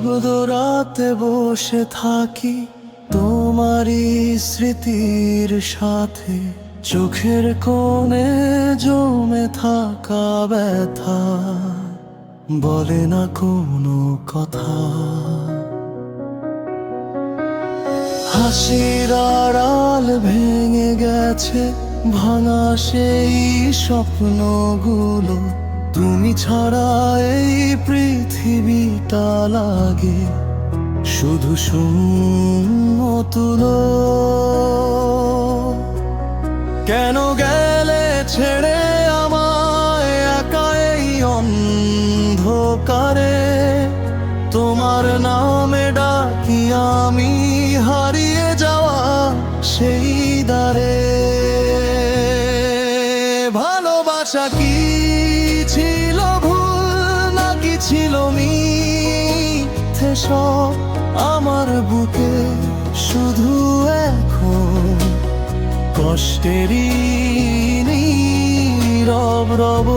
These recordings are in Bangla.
নিঃশব্দ রাতে বসে থাকি তোমারই স্মৃতির সাথে, চোখের কোণে জমে থাকা ব্যথা বলে না কোনো কথা। হাসির আড়াল ভেঙে গেছে ভাঙা সেই স্বপ্নগুলো, তুমি ছাড়া এই পৃথিবীটা লাগে শুধু শূন্য তুলো। কেন গেলে ছেড়ে আমায় একা এই অন্ধকারে, তোমার নামে ডাকি আমি হারিয়ে যাওয়া সেই দ্বারে। ভালোবাসা কি ছিল ভুল নাকি ছিল মিথ্যে সব আমার বুকে, শুধু এখন কষ্টেরই নীরব রব।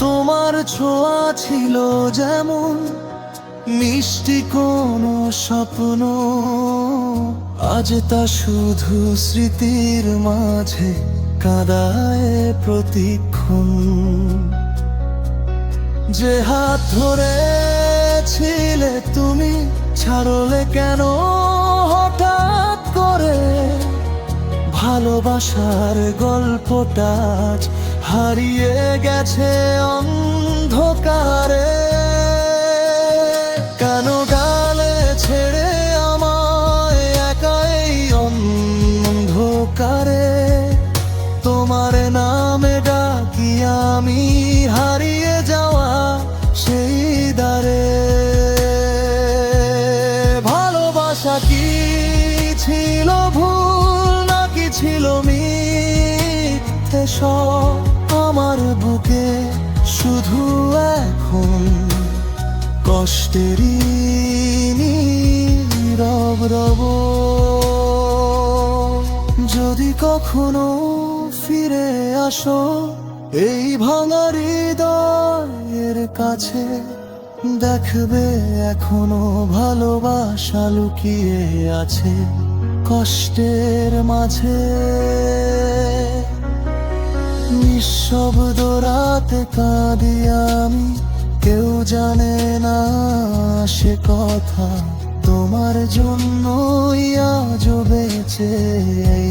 তোমার ছোঁয়া ছিল যেমন মিষ্টি কোনো স্বপ্ন, আজ তা শুধু স্মৃতির মাঝে কাঁদায় প্রতিক্ষণ। যে হাত ধরেছিলে তুমি ছাড়লে কেন হঠাৎ করে, ভালোবাসার গল্পটা আজ হারিয়ে গেছে অন্ধকারে। কেন গালে ছেড়ে আমায় একা এই অন্ধকারে, তোমার নামে ডাকি আমি হারিয়ে যাওয়া সেই দ্বারে। ভালোবাসা কি ছিল ভুল নাকি ছিল মিথ্যে সব আমার বুকে, শুধু এখন কষ্টেরই নীরব রব। যদি কখনো ফিরে আসো এই ভাঙা হৃদয়ের কাছে, দেখবে এখনো ভালোবাসা লুকিয়ে আছে কষ্টের মাঝে। নিঃশব্দ রাতে কাঁদি আমি, কেউ জানে না সে কথা, তোমার জন্যই আজও বেঁচে এই